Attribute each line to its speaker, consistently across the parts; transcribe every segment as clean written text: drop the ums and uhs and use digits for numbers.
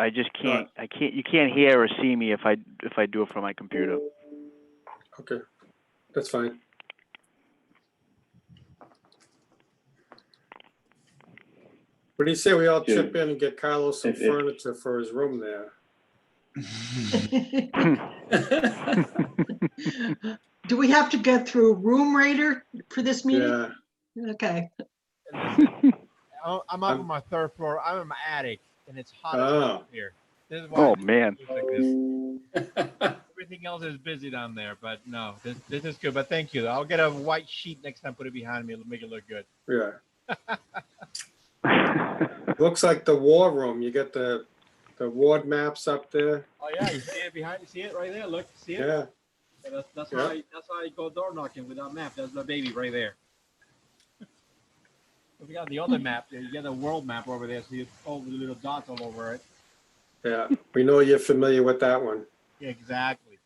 Speaker 1: I just can't. I can't. You can't hear or see me if I do it from my computer.
Speaker 2: Okay, that's fine. What do you say we all chip in and get Carlos some furniture for his room there?
Speaker 3: Do we have to get through Room Raider for this meeting?
Speaker 2: Yeah.
Speaker 3: Okay.
Speaker 4: I'm up on my third floor. I'm in my attic, and it's hot as hell here. This is why
Speaker 1: Oh man.
Speaker 4: Like this. Everything else is busy down there, but no, this is good. But thank you. I'll get a white sheet next time. Put it behind me. It'll make it look good.
Speaker 2: Yeah. Looks like the war room. You got the ward maps up there.
Speaker 4: Oh yeah, you see it behind. You see it right there. Look, see it.
Speaker 2: Yeah.
Speaker 4: Yeah, that's how I go door knocking with that map. That's the baby right there. We got the other map there. You got a world map over there. See all the little dots all over it.
Speaker 2: Yeah, we know you're familiar with that one.
Speaker 4: Yeah, exactly.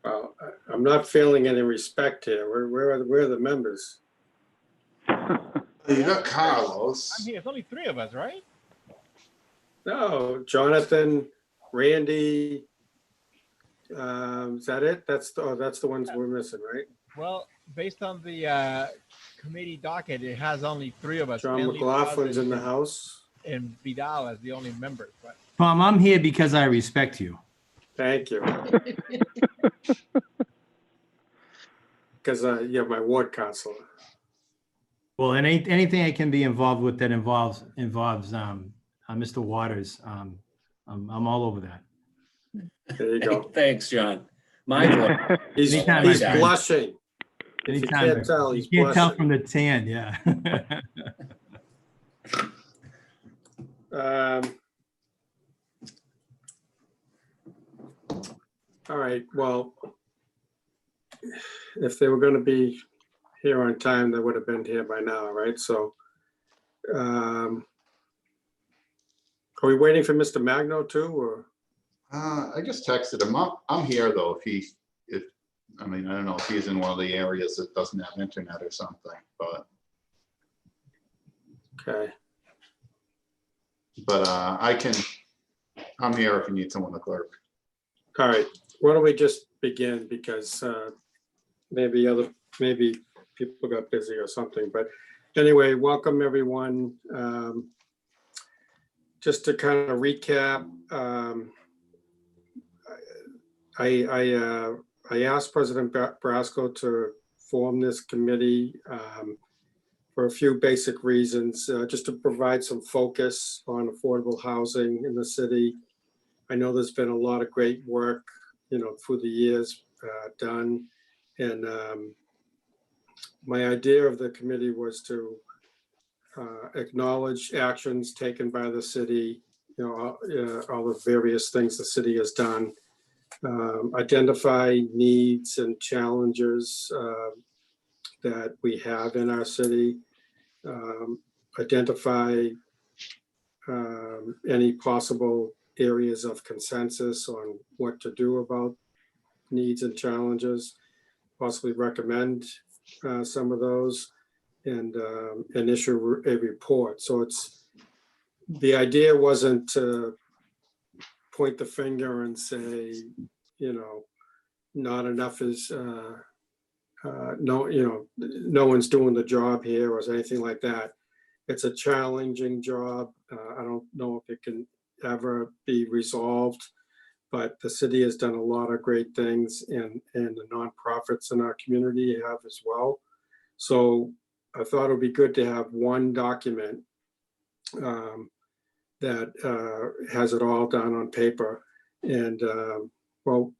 Speaker 2: Well, I'm not feeling any respect here. Where are the members?
Speaker 5: You got Carlos.
Speaker 4: I'm here. It's only 3 of us, right?
Speaker 2: No, Jonathan, Randy. Is that it? That's the ones we're missing, right?
Speaker 4: Well, based on the committee docket, it has only 3 of us.
Speaker 2: John
Speaker 4: Stanley,
Speaker 2: McLaughlin's
Speaker 4: Buzz,
Speaker 2: in the house.
Speaker 4: and Vidal as the only members. But
Speaker 6: Tom, I'm here because I respect you.
Speaker 2: Thank you. Because you're my ward counselor.
Speaker 6: Well, and anything I can be involved with that involves Mr. Waters, I'm all over that.
Speaker 2: There you go.
Speaker 7: Thanks, John. My pleasure.
Speaker 2: He's
Speaker 6: Anytime, my friend.
Speaker 2: blushing. If you
Speaker 6: Anytime.
Speaker 2: can't tell, he's
Speaker 6: You can't tell
Speaker 2: blushing.
Speaker 6: from the tan, yeah.
Speaker 2: All right, well, if they were going to be here on time, they would have been here by now, right? So are we waiting for Mr. Magno too, or?
Speaker 5: I just texted him. I'm here though. I mean, I don't know if he's in one of the areas that doesn't have internet or something, but
Speaker 2: Okay,
Speaker 5: I'm here if you need someone to clerk.
Speaker 2: all right, why don't we just begin, because maybe people got busy or something, but anyway, welcome everyone. Just to kind of recap, I asked President Brasco to form this committee for a few basic reasons, just to provide some focus on affordable housing in the city. I know there's been a lot of great work, through the years done. And my idea of the committee was to acknowledge actions taken by the city, all the various things the city has done, identify needs and challenges that we have in our city, identify any possible areas of consensus on what to do about needs and challenges, possibly recommend some of those, and issue a report. So the idea wasn't to point the finger and say, not enough is, no one's doing the job here or anything like that. It's a challenging job. I don't know if it can ever be resolved, but the city has done a lot of great things, and the nonprofits in our community have as well. So I thought it would be good to have one document that has it all down on paper. And well,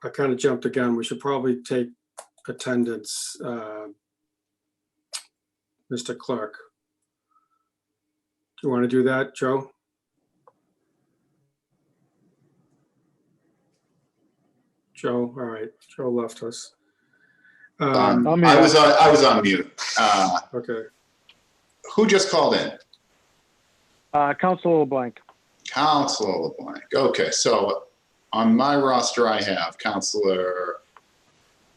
Speaker 2: I kind of jumped the gun. We should probably take attendance, Mr. Clerk. Do you want to do that, Joe? Joe, all right. Joe left us.
Speaker 5: I was on mute.
Speaker 2: Okay.
Speaker 5: Who just called in?
Speaker 1: Councilor LeBlanc.
Speaker 5: Councilor LeBlanc. Okay, so on my roster, I have Councilor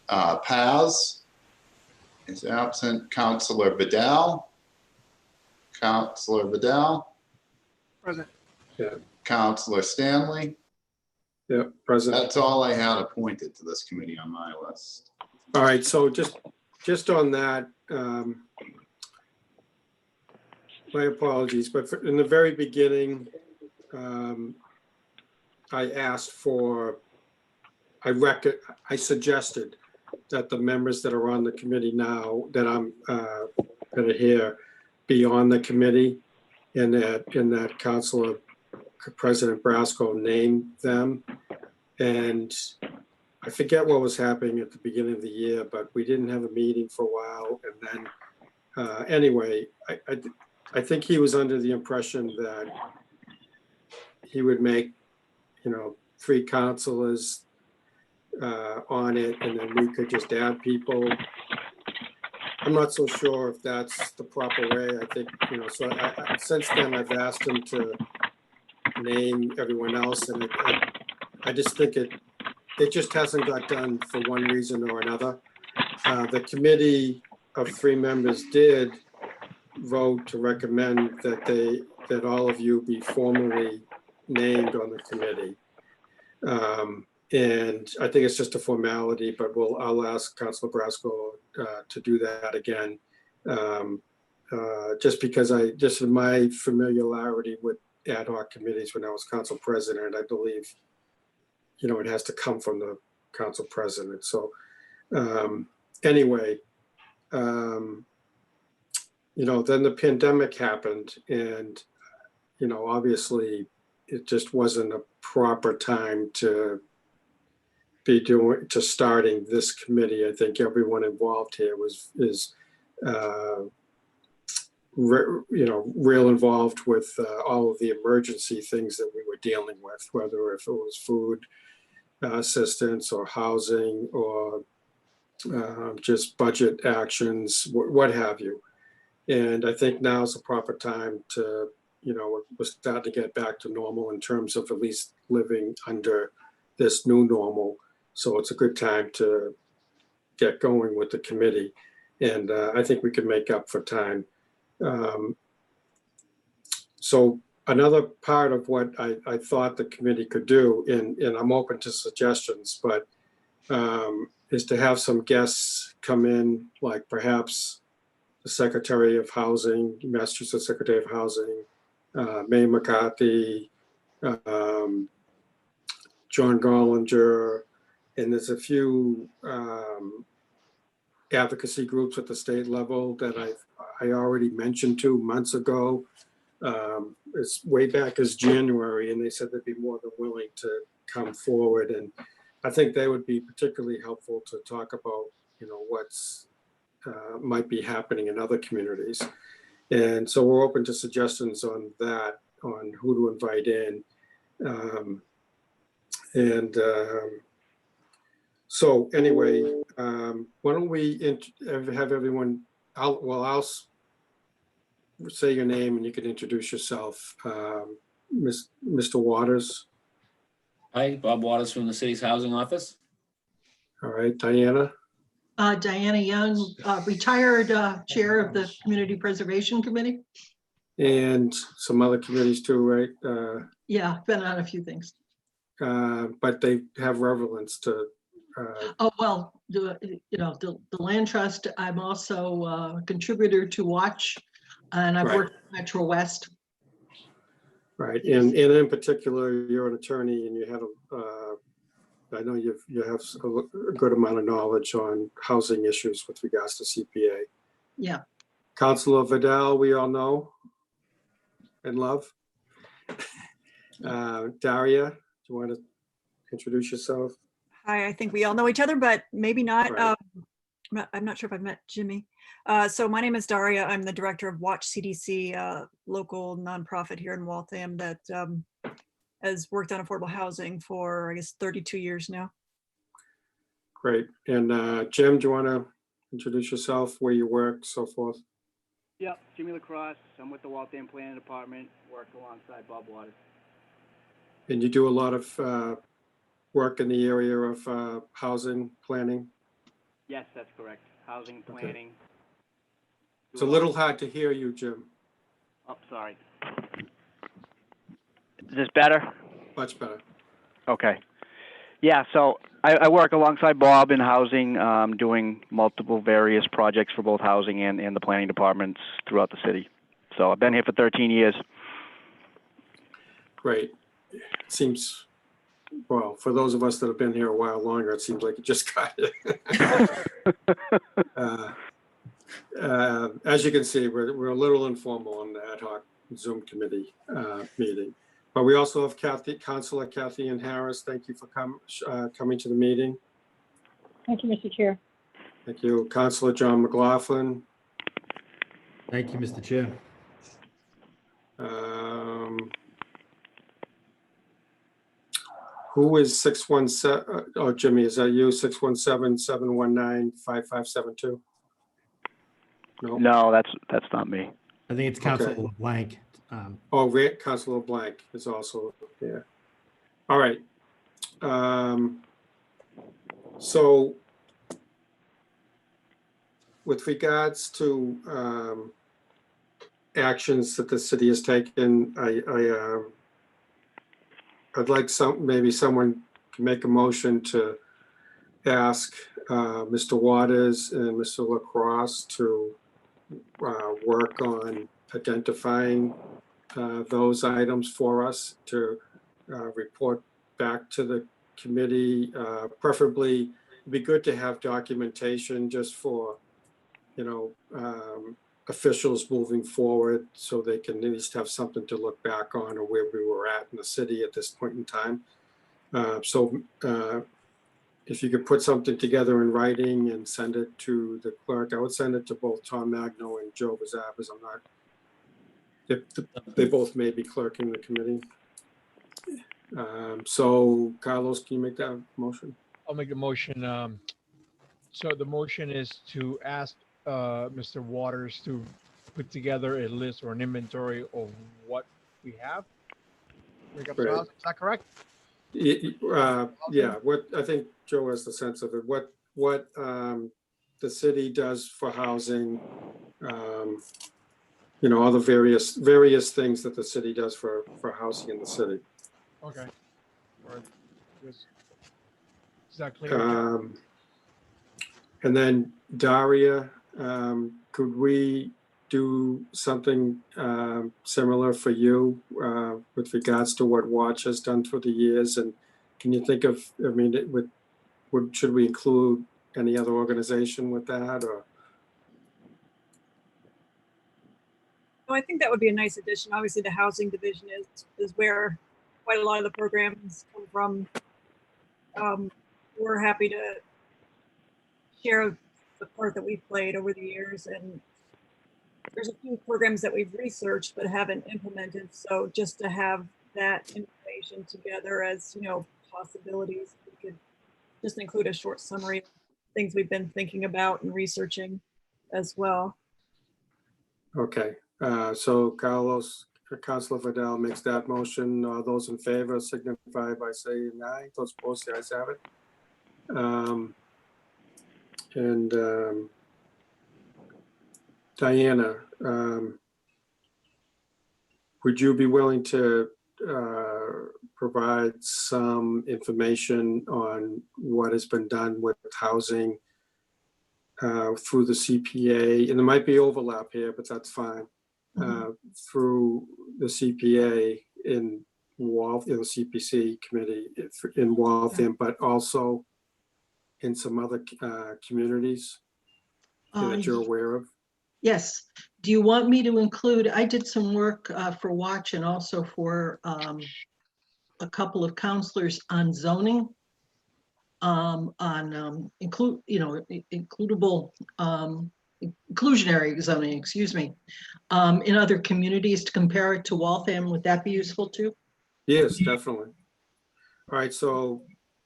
Speaker 5: Paz, is absent. Counselor Vidal? Counselor Vidal?
Speaker 8: Present.
Speaker 5: Counselor Stanley?
Speaker 2: Yeah, present.
Speaker 5: That's all I had appointed to this committee on my list.
Speaker 2: All right, so just on that, my apologies, but in the very beginning, I asked for, I suggested that the members that are on the committee now, that that are here, be on the committee, and that Councilor President Brasco named them. And I forget what was happening at the beginning of the year, but we didn't have a meeting for a while. And then, anyway, I think he was under the impression that he would make, 3 councilors on it, and then we could just add people. I'm not so sure if that's the proper way. I think, so since then I've asked him to name everyone else, and I just think it just hasn't got done for one reason or another. The committee of 3 members did vote to recommend that all of you be formally named on the committee. And I think it's just a formality, but I'll ask Councilor Brasco to do that again. Just because in my familiarity with ad hoc committees when I was council president, I believe, it has to come from the council president. So anyway, then the pandemic happened, and, obviously it just wasn't a proper time to starting this committee. I think everyone involved here is real involved with all of the emergency things that we were dealing with, whether if it was food assistance or housing or just budget actions, what have you. And I think now is the proper time to, we're starting to get back to normal in terms of at least living under this new normal. So it's a good time to get going with the committee. And I think we can make up for time. So another part of what I thought the committee could do, and I'm open to suggestions, but is to have some guests come in, like perhaps the Secretary of Housing, Massachusetts Secretary of Housing, May McCarthy, John Gollinger, and there's a few advocacy groups at the state level that I already mentioned 2 months ago. It's way back as January, and they said they'd be more than willing to come forward. And I think they would be particularly helpful to talk about, what's might be happening in other communities. And so we're open to suggestions on that, on who to invite in. So anyway, why don't we have everyone, I'll say your name and you can introduce yourself. Mr. Waters.
Speaker 7: Hi, Bob Waters from the city's housing office.
Speaker 2: All right, Diana.
Speaker 3: Diana Young, retired chair of the Community Preservation Committee.
Speaker 2: And some other committees too, right?
Speaker 3: Yeah, been on a few things.
Speaker 2: But they have relevance to.
Speaker 3: Oh, well, the Land Trust, I'm also a contributor to Watch, and I've worked at Metro West.
Speaker 2: Right, and in particular, you're an attorney and you have I know you have a good amount of knowledge on housing issues with regards to CPA.
Speaker 3: Yeah.
Speaker 2: Councilor Vidal, we all know and love. Daria, do you want to introduce yourself?
Speaker 9: Hi, I think we all know each other, but maybe not.
Speaker 2: Right.
Speaker 9: I'm not sure if I've met Jimmy. So my name is Daria. I'm the director of Watch CDC, a local nonprofit here in Waltham that has worked on affordable housing for, I guess, 32 years now.
Speaker 2: Great. And Jim, do you want to introduce yourself, where you work, so forth?
Speaker 8: Yep, Jimmy LaCrosse. I'm with the Waltham Planning Department, work alongside Bob Waters.
Speaker 2: And you do a lot of work in the area of housing planning?
Speaker 8: Yes, that's correct. housing
Speaker 2: Okay.
Speaker 8: planning.
Speaker 2: It's a little hard to hear you, Jim.
Speaker 8: Oh, sorry.
Speaker 1: Is this better?
Speaker 2: Much better.
Speaker 1: Okay. Yeah, so I work alongside Bob in housing, doing multiple various projects for both housing and the planning departments throughout the city. So I've been here for 13 years.
Speaker 2: Great. It seems, well, for those of us that have been here a while longer, it seems like it just got as you can see, we're a little informal on the ad hoc Zoom committee meeting. But we also have Councilor Kathy Ann Harris. Thank you for coming to the meeting.
Speaker 10: Thank you, Mr. Chair.
Speaker 2: Thank you. Councilor John McLaughlin.
Speaker 6: Thank you, Mr. Chair.
Speaker 2: Who is 617? Oh, Jimmy, is that you? 617-719-5572? No.
Speaker 1: No, that's not me.
Speaker 6: I think it's Councilor LeBlanc.
Speaker 2: Oh, Councilor Blank is also here. All right. So with regards to actions that the city has taken, I'd like maybe someone can make a motion to ask Mr. Waters and Mr. LaCrosse to work on identifying those items for us to report back to the committee. Preferably, it'd be good to have documentation just for, officials moving forward, so they can at least have something to look back on or where we were at in the city at this point in time. If you could put something together in writing and send it to the clerk, I would send it to both Tom Magno and Joe Bazabas. I'm not, they both may be clerking the committee. So Carlos, can you make that motion?
Speaker 4: I'll make the motion. So the motion is to ask Mr. Waters to put together a list or an inventory of what we have. Is that correct?
Speaker 2: Yeah, what I think Joe has the sense of it. What the city does for housing, all the various things that the city does for housing in the city.
Speaker 4: Okay. Is that clear?
Speaker 2: And then Daria, could we do something similar for you with regards to what Watch has done through the years? And can you think of, should we include any other organization with that, or?
Speaker 9: I think that would be a nice addition. Obviously, the housing division is where quite a lot of the programs come from. We're happy to share the part that we've played over the years, and there's a few programs that we've researched but haven't implemented. So just to have that information together as possibilities, we could just include a short summary of things we've been thinking about and researching as well.
Speaker 2: Okay, so Councilor Vidal makes that motion. Those in favor signify by saying aye. Those opposed, the ayes have it. Diana, would you be willing to provide some information on what has been done with housing through the CPA? And there might be overlap here, but that's fine. Through the CPA in Waltham, the CPC committee in Waltham, but also in some other communities that you're aware of?
Speaker 3: Yes. Do you want me to include, I did some work for Watch and also for a couple of counselors on zoning, inclusionary zoning, excuse me, in other communities to compare it to Waltham. Would that be useful too?
Speaker 2: Yes, definitely. All right, so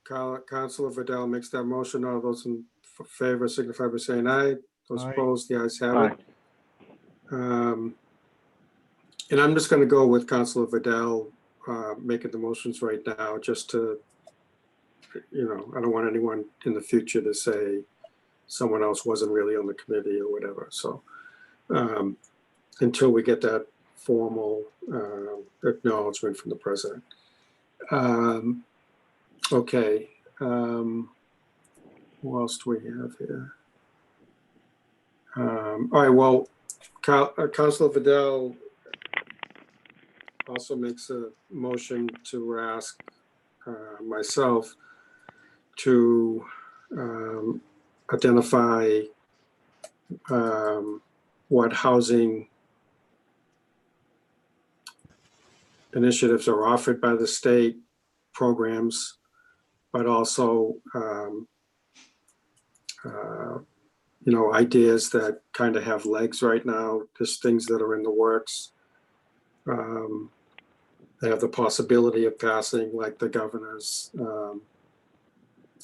Speaker 2: Councilor Vidal makes that motion. All those in favor signify by saying aye. Those opposed, the ayes have it. And I'm just going to go with Councilor Vidal making the motions right now, just to, I don't want anyone in the future to say, someone else wasn't really on the committee or whatever. So until we get that formal acknowledgement from the president. Okay. What else do we have here? All right, well, Councilor Vidal also makes a motion to ask myself to identify what housing initiatives are offered by the state programs, but also you know, ideas that kind of have legs right now, just things that are in the works. They have the possibility of passing, like the governor's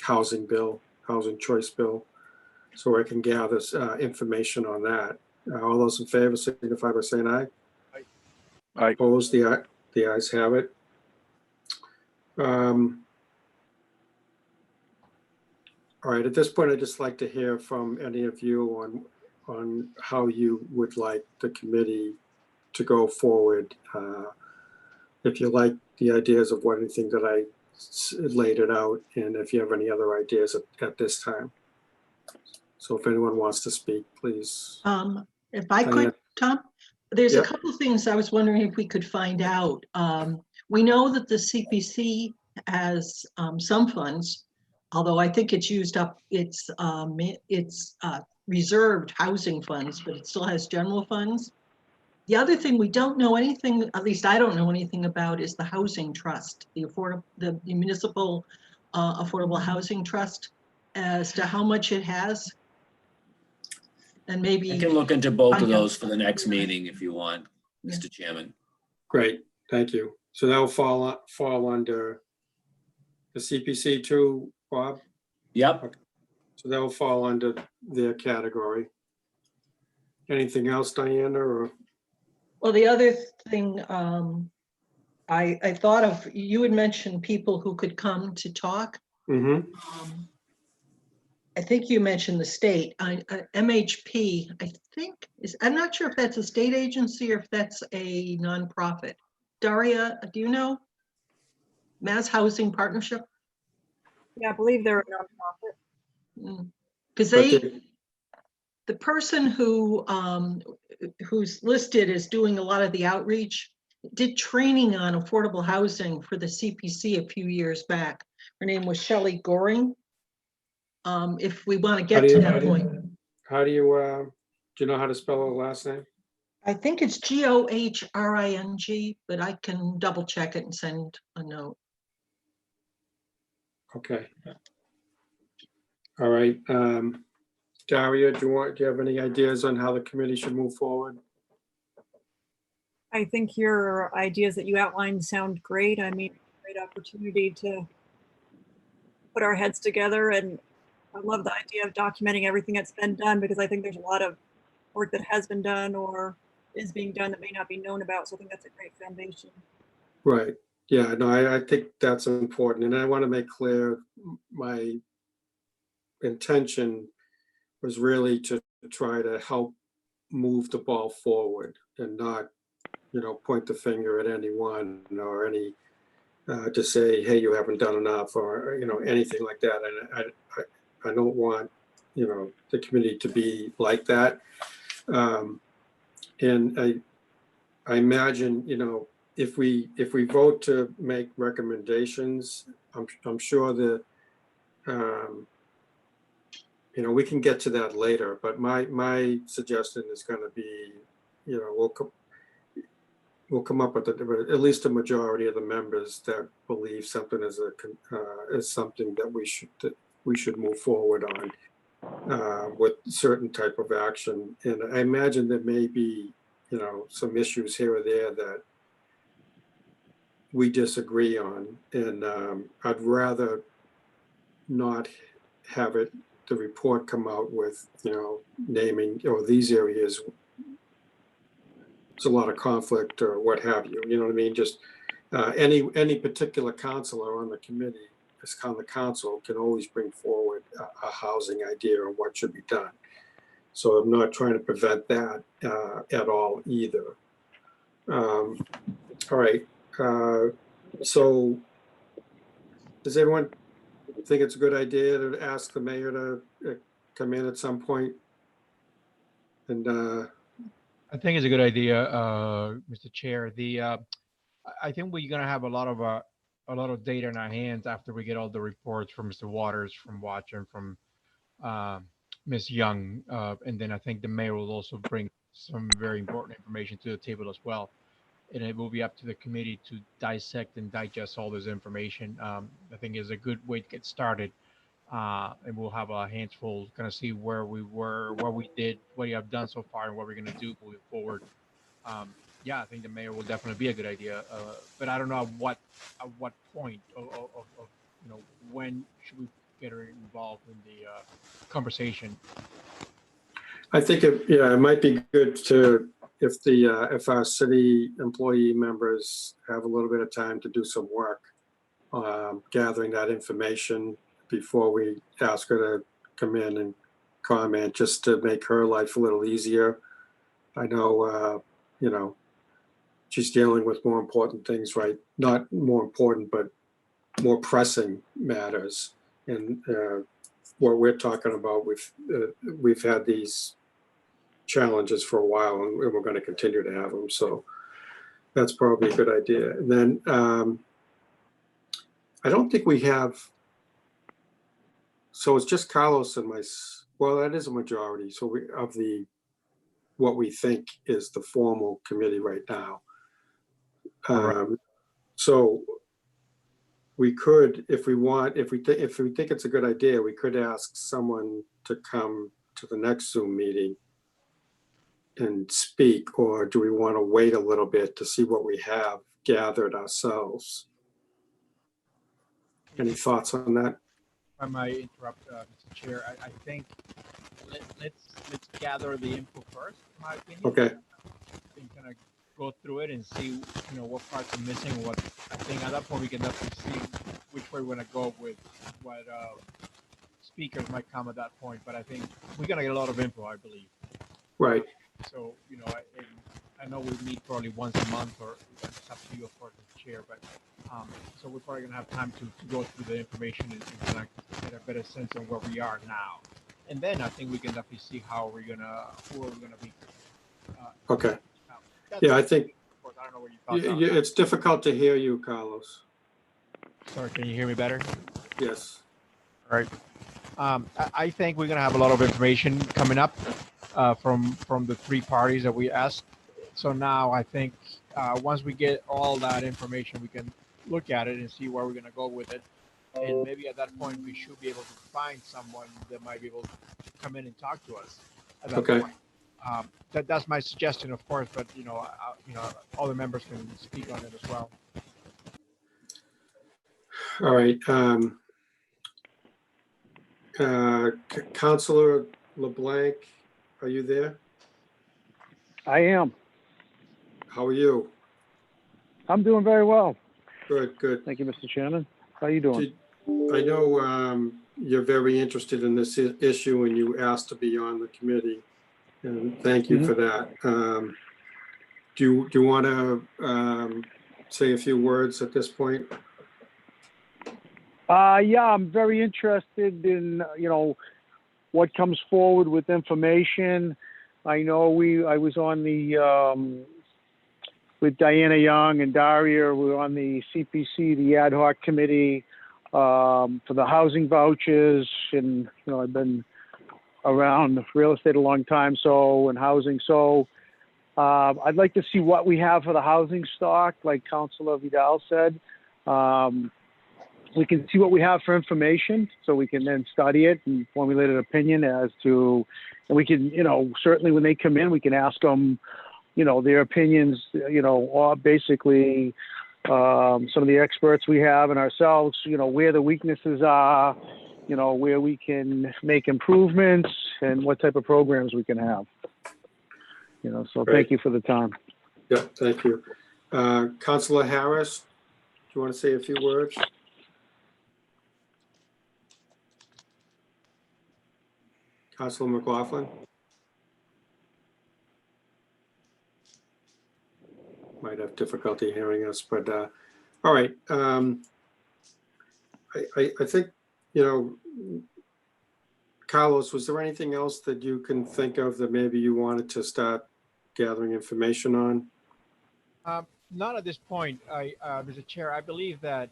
Speaker 2: housing bill, housing choice bill. So I can gather information on that. All those in favor signify by saying aye.
Speaker 1: Aye.
Speaker 2: Opposed, the ayes have it. All right, at this point, I'd just like to hear from any of you on how you would like the committee to go forward. If you like the ideas of what anything that I laid it out, and if you have any other ideas at this time. So if anyone wants to speak, please.
Speaker 3: If I could, Tom, there's a couple of things I was wondering if we could find out. We know that the CPC has some funds, although I think it's used up its reserved housing funds, but it still has general funds. The other thing we don't know anything, at least I don't know anything about, is the housing trust, the municipal affordable housing trust, as to how much it has. And maybe
Speaker 7: I can look into both of those for the next meeting if you want, Mr. Chairman.
Speaker 2: Great, thank you. So that will fall under the CPC too, Bob?
Speaker 7: Yep.
Speaker 2: Okay. So that will fall under their category. Anything else, Diana? Or?
Speaker 3: Well, the other thing I thought of, you had mentioned people who could come to talk.
Speaker 2: Mm-hmm.
Speaker 3: I think you mentioned the state. MHP, I think, I'm not sure if that's a state agency or if that's a nonprofit. Daria, do you know? Mass Housing Partnership?
Speaker 9: Yeah, I believe they're a nonprofit.
Speaker 3: Because the person who's listed as doing a lot of the outreach did training on affordable housing for the CPC a few years back. Her name was Shelley Goring. If we want to get to that point.
Speaker 2: How do you know how to spell her last name?
Speaker 3: I think it's Gohring, but I can double check it and send a note.
Speaker 2: Okay. All right. Daria, do you have any ideas on how the committee should move forward?
Speaker 9: I think your ideas that you outlined sound great. I mean, great opportunity to put our heads together, and I love the idea of documenting everything that's been done, because I think there's a lot of work that has been done or is being done that may not be known about. So I think that's a great foundation.
Speaker 2: Right. Yeah, no, I think that's important. And I want to make clear my intention was really to try to help move the ball forward and not, you know, point the finger at anyone or any to say, hey, you haven't done enough, or, you know, anything like that. And I don't want, you know, the committee to be like that. And I imagine, you know, if we vote to make recommendations, I'm sure that, you know, we can get to that later, but my suggestion is going to be, you know, we'll come up with at least a majority of the members that believe something is something that we should move forward on with certain type of action. And I imagine there may be, you know, some issues here or there that we disagree on, and I'd rather not have the report come out with, you know, naming, or these areas, it's a lot of conflict or what have you, you know what I mean? Just any particular counselor on the committee as the council can always bring forward a housing idea or what should be done. So I'm not trying to prevent that at all either. All right. So does everyone think it's a good idea to ask the mayor to come in at some point? And
Speaker 4: I think it's a good idea, Mr. Chair. I think we're gonna have a lot of data in our hands after we get all the reports from Mr. Waters, from Watch, and from Ms. Young, and then I think the mayor will also bring some very important information to the table as well. And it will be up to the committee to dissect and digest all this information. I think is a good way to get started. And we'll have our hands full, kind of see where we were, what we did, what you have done so far, and what we're going to do moving forward. Yeah, I think the mayor will definitely be a good idea, but I don't know at what point of when should we get her involved in the conversation.
Speaker 2: I think it might be good to, if our city employee members have a little bit of time to do some work gathering that information before we ask her to come in and comment, just to make her life a little easier. I know, she's dealing with more important things, right? Not more important, but more pressing matters. And what we're talking about, we've had these challenges for a while, and we're going to continue to have them. So that's probably a good idea. And then I don't think we have. So it's just Carlos and well, that is a majority. So what we think is the formal committee right now. So we could, if we think it's a good idea, we could ask someone to come to the next Zoom meeting and speak, or do we want to wait a little bit to see what we have gathered ourselves? Any thoughts on that?
Speaker 4: I might interrupt, Mr. Chair. I think let's gather the info first, in my opinion.
Speaker 2: Okay.
Speaker 4: And kind of go through it and see, what parts are missing. What I think at that point we can definitely see which way we're gonna go with what speakers might come at that point. But I think we're gonna get a lot of info, I believe.
Speaker 2: Right.
Speaker 4: So I know we meet probably once a month, or it's up to you, of course, as chair. But so we're probably gonna have time to go through the information and kind of get a better sense of where we are now. And then I think we can definitely see who we're gonna be.
Speaker 2: Okay. Yeah, I think
Speaker 4: I don't know what you thought.
Speaker 2: it's difficult to hear you, Carlos.
Speaker 4: Sorry, can you hear me better?
Speaker 2: Yes.
Speaker 4: All right. I think we're gonna have a lot of information coming up from the three parties that we asked. So now I think once we get all that information, we can look at it and see where we're gonna go with it. And maybe at that point, we should be able to find someone that might be able to come in and talk to us at that point. That's my suggestion, of course, but other members can speak on it as well.
Speaker 2: All right. Councilor LeBlanc, are you there?
Speaker 11: I am.
Speaker 2: How are you?
Speaker 11: I'm doing very well.
Speaker 2: Good, good.
Speaker 11: Thank you, Mr. Chairman. How are you doing?
Speaker 2: I know you're very interested in this issue, and you asked to be on the committee, and thank you for that. Do you want to say a few words at this point?
Speaker 11: Yeah, I'm very interested in, what comes forward with information. I know I was on the, with Diana Young and Daria, we were on the CPC, the Ad-Hoc committee for the housing vouchers. And, I've been around real estate a long time, and housing. So I'd like to see what we have for the housing stock, like Councilor Vidal said. We can see what we have for information, so we can then study it and formulate an opinion as to, and we can, certainly when they come in, we can ask them, their opinions, or basically some of the experts we have and ourselves, where the weaknesses are, where we can make improvements and what type of programs we can have. So Thank you for the time.
Speaker 2: Yeah, thank you. Councilor Harris, do you want to say a few words? Councilor McLaughlin? Might have difficulty hearing us, but all right. I think, you know, Carlos, was there anything else that you can think of that maybe you wanted to start gathering information on?
Speaker 4: Not at this point. Mr. Chair, I believe that,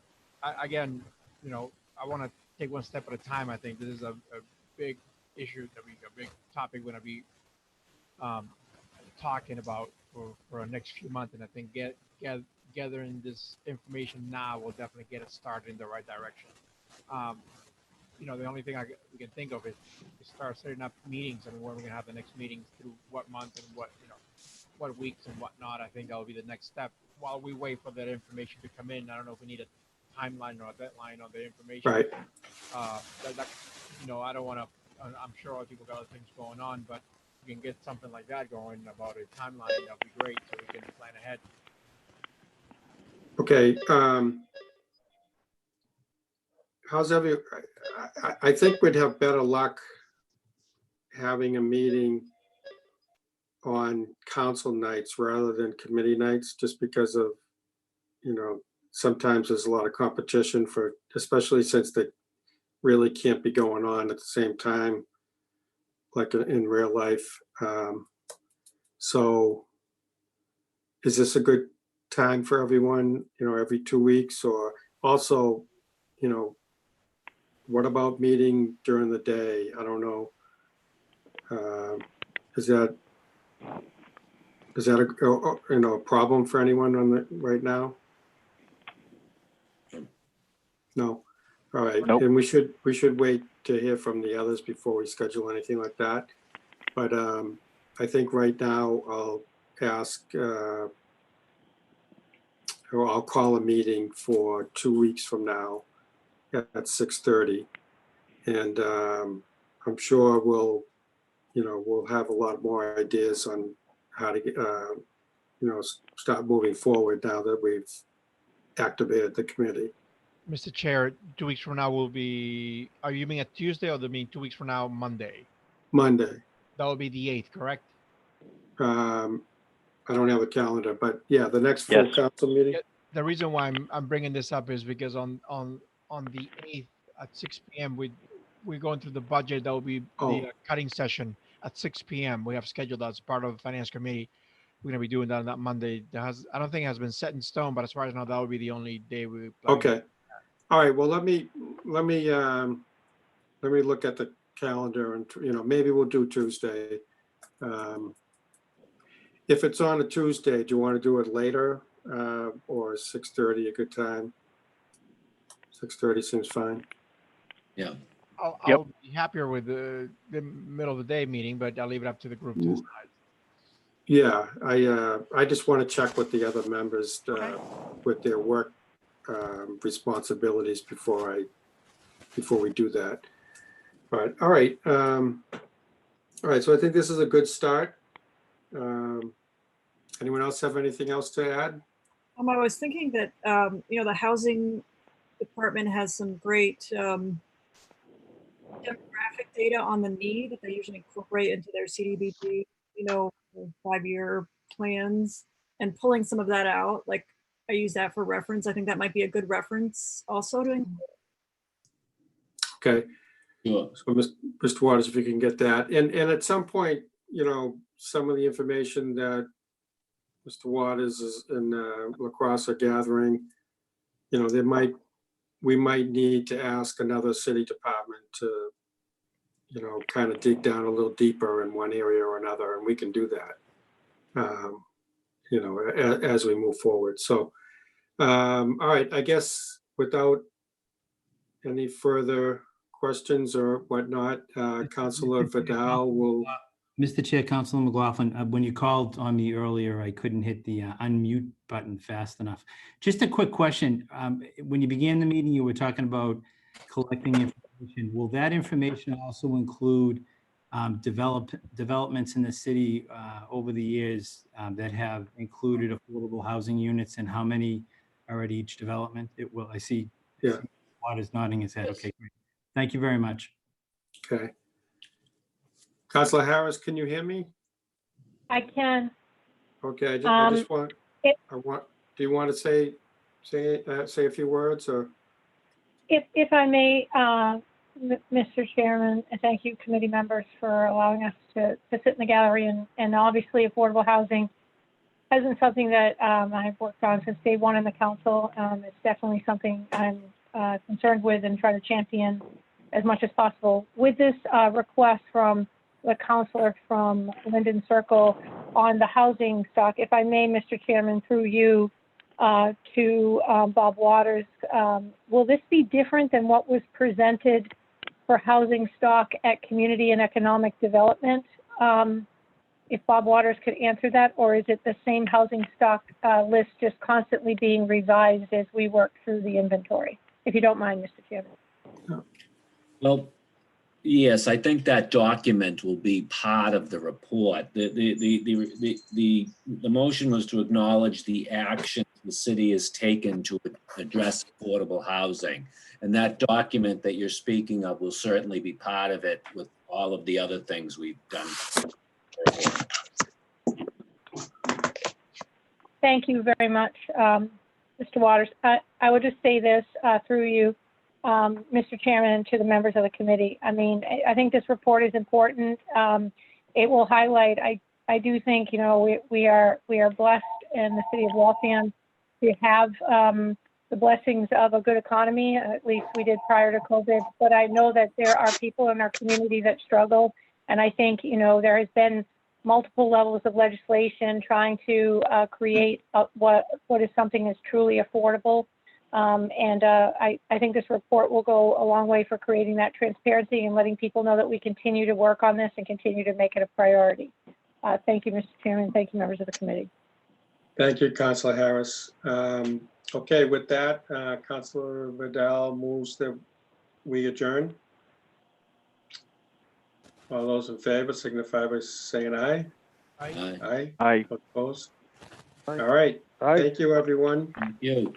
Speaker 4: again, you know, I want to take one step at a time. I think this is a big issue a big topic we're going to be talking about for the next few months. And I think gathering this information now will definitely get us started in the right direction. You know, the only thing we can think of is start setting up meetings. I mean, where we're going to have the next meetings through what month and what, you know, what weeks and whatnot. I think that will be the next step while we wait for that information to come in. I don't know if we need a timeline or a deadline on the information.
Speaker 2: Right.
Speaker 4: You know, I don't want to, I'm sure other people got other things going on, but we can get something like that going about a timeline. That'd be great so we can plan ahead.
Speaker 2: Okay. I think we'd have better luck having a meeting on council nights rather than committee nights, just because of, you know, sometimes there's a lot of competition for, especially since they really can't be going on at the same time, like in real life. So is this a good time for everyone, you know, every 2 weeks? Or also, you know, what about meeting during the day? I don't know. Is that a, you know, a problem for anyone on the right now? No. All right.
Speaker 1: Nope.
Speaker 2: And we should wait to hear from the others before we schedule anything like that. But I think right now I'll ask, or I'll call a meeting for 2 weeks from now at 6:30. And I'm sure we'll have a lot more ideas on how to get, you know, start moving forward now that we've activated the committee.
Speaker 4: Mr. Chair, 2 weeks from now will be, are you meaning a Tuesday or do you mean 2 weeks from now, Monday?
Speaker 2: Monday.
Speaker 4: That will be the 8th, correct?
Speaker 2: I don't have a calendar, but yeah, the next full
Speaker 1: Yes.
Speaker 2: council meeting.
Speaker 4: The reason why I'm bringing this up is because on the 8th at 6 p.m. we're going through the budget. That will be the cutting session at 6 p.m. We have scheduled as part of the finance committee. We're going to be doing that on that Monday. I don't think it has been set in stone, but as far as I know, that will be the only day we.
Speaker 2: Okay. All right. Well, let me look at the calendar, and, you know, maybe we'll do Tuesday. If it's on a Tuesday, do you want to do it later, or 6:30 a good time? 6:30 seems fine.
Speaker 7: Yeah.
Speaker 4: I'll be happier with the middle of the day meeting, but I'll leave it up to the group to decide.
Speaker 2: Yeah, I just want to check with the other members with their work responsibilities before we do that. But all right. All right. So I think this is a good start. Anyone else have anything else to add?
Speaker 9: I was thinking that, you know, the housing department has some great demographic data on the need that they usually incorporate into their CDBG, you know, 5-year plans, and pulling some of that out. Like, I use that for reference. I think that might be a good reference also to include.
Speaker 2: Okay.
Speaker 7: Sure.
Speaker 2: So Mr. Waters, if you can get that. And at some point, you know, some of the information that Mr. Waters and LaCrosse are gathering, you know, we might need to ask another city department to, you know, kind of dig down a little deeper in one area or another, and we can do that, you know, as we move forward. So, all right, I guess without any further questions or whatnot, Councilor Vidal will.
Speaker 6: Mr. Chair, Councilor McLaughlin, when you called on me earlier, I couldn't hit the unmute button fast enough. Just a quick question. When you began the meeting, you were talking about collecting information. Will that information also include developments in the city over the years that have included affordable housing units, and how many are at each development? It will. I see. Waters nodding his head. Okay, great. Thank you very much.
Speaker 2: Okay. Councilor Harris, can you hear me?
Speaker 10: I can.
Speaker 2: Okay, I just want,
Speaker 10: it-
Speaker 2: do you want to say a few words or?
Speaker 10: If I may, Mr. Chairman, and thank you, committee members, for allowing us to sit in the gallery. And obviously, affordable housing has been something that I've worked on since day one in the council. It's definitely something I'm concerned with and try to champion as much as possible. With this request from the councilor from Linden Circle on the housing stock, if I may, Mr. Chairman, through you to Bob Waters, will this be different than what was presented for housing stock at Community and Economic Development? If Bob Waters could answer that, or is it the same housing stock list just constantly being revised as we work through the inventory? If you don't mind, Mr. Chairman.
Speaker 7: Well, yes, I think that document will be part of the report. The motion was to acknowledge the action the city has taken to address affordable housing. And that document that you're speaking of will certainly be part of it with all of the other things we've done.
Speaker 10: Thank you very much, Mr. Waters. I would just say this through you, Mr. Chairman, to the members of the committee. I mean, I think this report is important. It will highlight, I do think, you know, we are blessed in the city of Waltham to have the blessings of a good economy. At least we did prior to COVID, but I know that there are people in our community that struggle. And I think, you know, there has been multiple levels of legislation trying to create what is something that's truly affordable. I think this report will go a long way for creating that transparency and letting people know that we continue to work on this and continue to make it a priority. Thank you, Mr. Chairman. Thank you, members of the committee.
Speaker 2: Thank you, Councilor Harris. Okay, with that, Councilor Vidal moves that we adjourn. All those in favor signify by saying aye.
Speaker 4: Aye.
Speaker 2: Aye.
Speaker 1: Aye.
Speaker 2: Opposed? All right. Thank you, everyone.
Speaker 7: Thank you.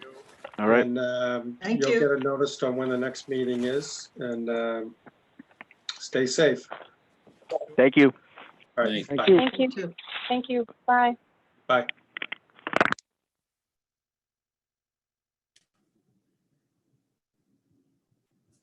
Speaker 1: All right.
Speaker 2: And
Speaker 3: Thank
Speaker 2: you'll
Speaker 3: you.
Speaker 2: get a notice on when the next meeting is. And stay safe.
Speaker 1: Thank you.
Speaker 2: All right.
Speaker 7: Thank
Speaker 2: Bye.
Speaker 10: Thank you.
Speaker 3: Too.
Speaker 10: Thank you. Bye.
Speaker 2: Bye.